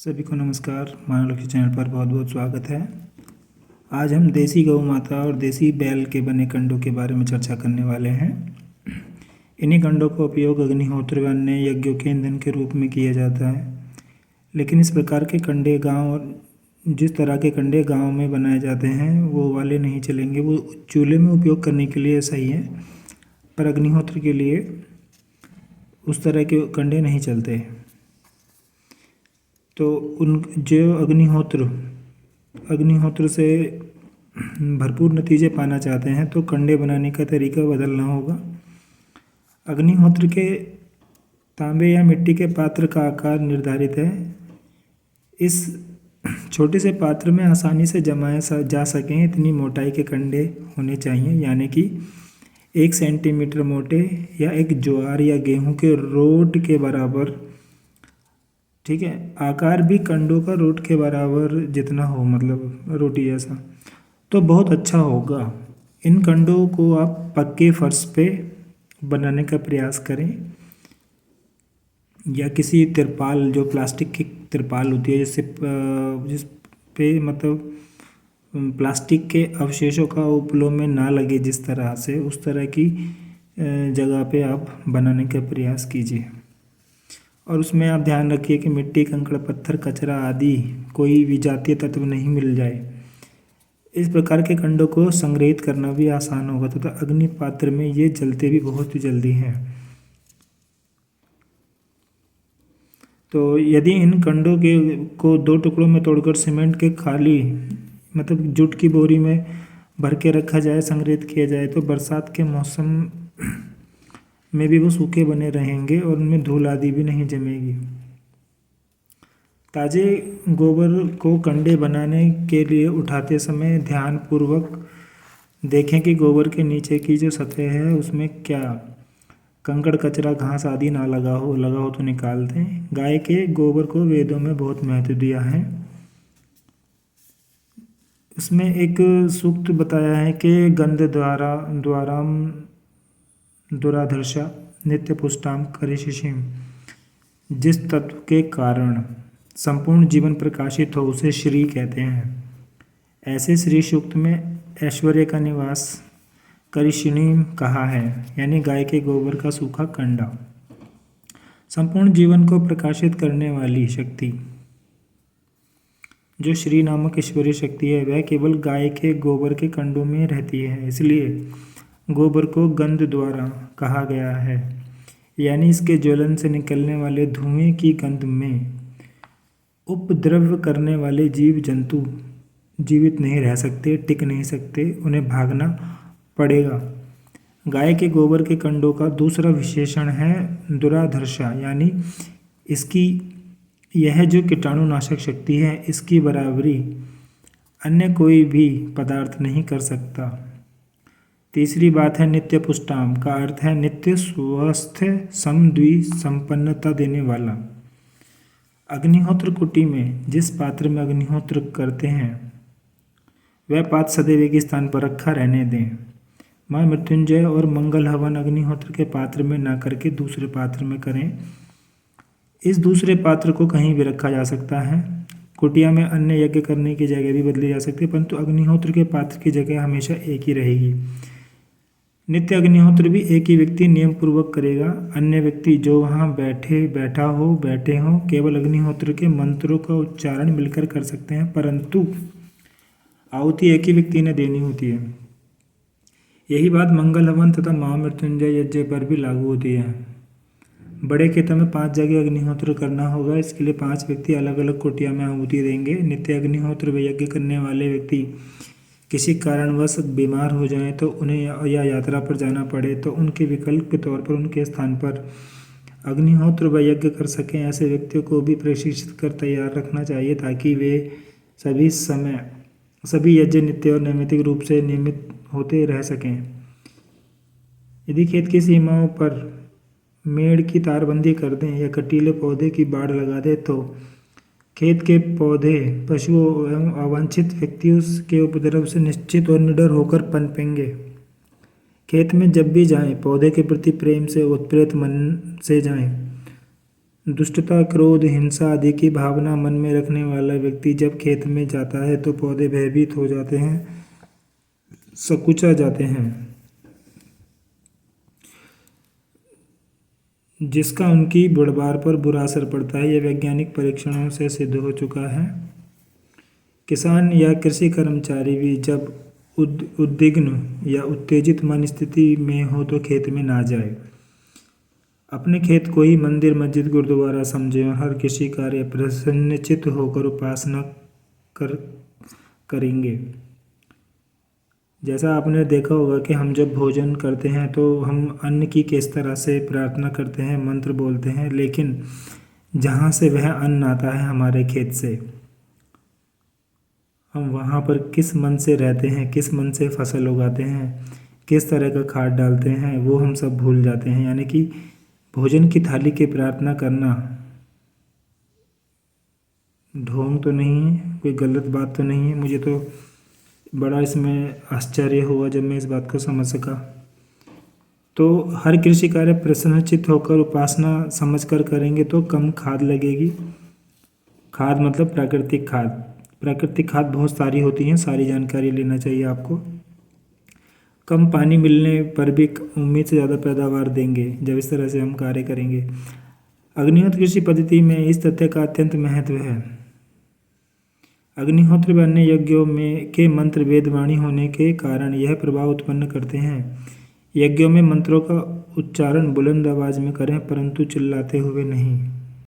सभी को नमस्कार। मानवलक्ष्मी चैनल पर बहुत बहुत स्वागत है। आज हम देसी गौ माता और देसी बैल के बने कंडों के बारे में चर्चा करने वाले हैं। इन्हीं कंडों का उपयोग अग्निहोत्र व अन्य यज्ञों के ईंधन के रूप में किया जाता है। लेकिन इस प्रकार के कंडे जिस तरह के कंडे गाँव में बनाए जाते हैं वो वाले नहीं चलेंगे। वो चूल्हे में उपयोग करने के लिए सही है, पर अग्निहोत्र के लिए उस तरह के कंडे नहीं चलते। तो उन जो अग्निहोत्र से भरपूर नतीजे पाना चाहते हैं तो कंडे बनाने का तरीका बदलना होगा। अग्निहोत्र के तांबे या मिट्टी के पात्र का आकार निर्धारित है। इस छोटे से पात्र में आसानी से जमाए जा सकें इतनी मोटाई के कंडे होने चाहिए, यानी कि 1 सेंटीमीटर मोटे या एक ज्वार या गेहूं के रोट के बराबर। ठीक है, आकार भी कंडों का रोट के बराबर जितना हो, मतलब रोटी जैसा, तो बहुत अच्छा होगा। इन कंडों को आप पक्के फर्श पे बनाने का प्रयास करें या किसी तिरपाल, जो प्लास्टिक की तिरपाल होती है जिस पे मतलब प्लास्टिक के अवशेषों का उपलों में ना लगे, जिस तरह से उस तरह की जगह पे आप बनाने का प्रयास कीजिए। और उसमें आप ध्यान रखिए कि मिट्टी, कंकड़, पत्थर, कचरा आदि कोई विजातीय तत्व नहीं मिल जाए। इस प्रकार के कंडों को संग्रहित करना भी आसान होगा तथा अग्नि पात्र में ये जलते भी बहुत जल्दी हैं। तो यदि इन कंडों को 2 टुकड़ों में तोड़कर सीमेंट के खाली मतलब जूट की बोरी में भर के रखा जाए, संग्रहित किया जाए, तो बरसात के मौसम में भी वो सूखे बने रहेंगे और उनमें धूल आदि भी नहीं जमेगी। ताजे गोबर को कंडे बनाने के लिए उठाते समय ध्यानपूर्वक देखें कि गोबर के नीचे की जो सतह है उसमें क्या कंकड़, कचरा, घास आदि ना लगा हो तो निकाल दें। गाय के गोबर को वेदों में बहुत महत्व दिया है। उसमें एक सूक्त बताया है कि गंध द्वाराम दुराधर्षा नित्य पुष्टाम करिशिशिम। जिस तत्व के कारण संपूर्ण जीवन प्रकाशित हो उसे श्री कहते हैं। ऐसे श्री सूक्त में ऐश्वर्य का निवास करिशिणी कहा है, यानी गाय के गोबर का सूखा कंडा। संपूर्ण जीवन को प्रकाशित करने वाली शक्ति जो श्री नामक ईश्वरीय शक्ति है वह केवल गाय के गोबर के कंडों में रहती है। इसलिए गोबर को गंध द्वारा कहा गया है, यानी इसके ज्वलन से निकलने वाले धुएं की गंध में उपद्रव करने वाले जीव जंतु जीवित नहीं रह सकते, टिक नहीं सकते, उन्हें भागना पड़ेगा। गाय के गोबर के कंडों का दूसरा विशेषण है दुराधर्षा, यानी इसकी यह जो कीटाणुनाशक शक्ति है इसकी बराबरी अन्य कोई भी पदार्थ नहीं कर सकता। तीसरी बात है नित्य पुष्टाम, का अर्थ है नित्य स्वस्थ समद्वि संपन्नता देने वाला। अग्निहोत्र कुटी में जिस पात्र में अग्निहोत्र करते हैं वह पात्र सदैव एक स्थान पर रखा रहने दें। माँ मृत्युंजय और मंगल हवन अग्निहोत्र के पात्र में ना करके दूसरे पात्र में करें। इस दूसरे पात्र को कहीं भी रखा जा सकता है। कुटिया में अन्य यज्ञ करने की जगह भी बदली जा सकती है, परंतु अग्निहोत्र के पात्र की जगह हमेशा एक ही रहेगी। नित्य अग्निहोत्र भी एक ही व्यक्ति नियम पूर्वक करेगा। अन्य व्यक्ति जो वहाँ बैठे हो केवल अग्निहोत्र के मंत्रों का उच्चारण मिलकर कर सकते हैं, परंतु आहुति एक ही व्यक्ति ने देनी होती है। यही बात मंगल हवन तथा महामृत्युंजय यज्ञ पर भी लागू होती है। बड़े खेतों में 5 जगह अग्निहोत्र करना होगा। इसके लिए 5 व्यक्ति अलग अलग कुटिया में आहुति देंगे। नित्य अग्निहोत्र व यज्ञ करने वाले व्यक्ति किसी कारणवश बीमार हो जाएं तो उन्हें या यात्रा पर जाना पड़े तो उनके विकल्प के तौर पर उनके स्थान पर अग्निहोत्र व यज्ञ कर सकें। ऐसे व्यक्तियों को भी प्रशिक्षित कर तैयार रखना चाहिए ताकि वे सभी यज्ञ नित्य और नैमित्तिक रूप से नियमित होते रह सकें। यदि खेत की सीमाओं पर मेड़ की तारबंदी कर दें या कटीले पौधे की बाड़ लगा दें तो खेत के पौधे पशुओं एवं अवांछित व्यक्तियों के उपद्रव से निश्चित और निडर होकर पनपेंगे। खेत में जब भी जाएं पौधे के प्रति प्रेम से उत्प्रेत मन से जाएं। दुष्टता, क्रोध, हिंसा आदि की भावना मन में रखने वाला व्यक्ति जब खेत में जाता है तो पौधे भयभीत हो जाते हैं, सकुचा जाते हैं, जिसका उनकी बढ़वार पर बुरा असर पड़ता है। यह वैज्ञानिक परीक्षणों से सिद्ध हो चुका है। किसान या कृषि कर्मचारी भी जब उद्विग्न या उत्तेजित मन स्थिति में हो तो खेत में ना जाए। अपने खेत को ही मंदिर, मस्जिद, गुरुद्वारा समझें और हर कृषि कार्य प्रसन्नचित्त होकर उपासना करेंगे। जैसा आपने देखा होगा कि हम जब भोजन करते हैं तो हम अन्न की किस तरह से प्रार्थना करते हैं, मंत्र बोलते हैं, लेकिन जहाँ से वह अन्न आता है हमारे खेत से, हम वहाँ पर किस मन से रहते हैं, किस मन से फसल उगाते हैं, किस तरह का खाद डालते हैं, वो हम सब भूल जाते हैं। यानी कि भोजन की थाली की प्रार्थना करना ढोंग तो नहीं है, कोई गलत बात तो नहीं है। मुझे तो बड़ा इसमें आश्चर्य हुआ जब मैं इस बात को समझ सका। तो हर कृषि कार्य प्रसन्नचित्त होकर उपासना समझकर करेंगे तो कम खाद लगेगी। खाद मतलब प्राकृतिक खाद। प्राकृतिक खाद बहुत सारी होती हैं, सारी जानकारी लेना चाहिए आपको। कम पानी मिलने पर भी उम्मीद से ज़्यादा पैदावार देंगे जब इस तरह से हम कार्य करेंगे। अग्निहोत्र कृषि पद्धति में इस तथ्य का अत्यंत महत्व है। अग्निहोत्र व अन्य यज्ञों में के मंत्र वेदवाणी होने के कारण यह प्रभाव उत्पन्न करते हैं। यज्ञों में मंत्रों का उच्चारण बुलंद आवाज में करें, परंतु चिल्लाते हुए नहीं।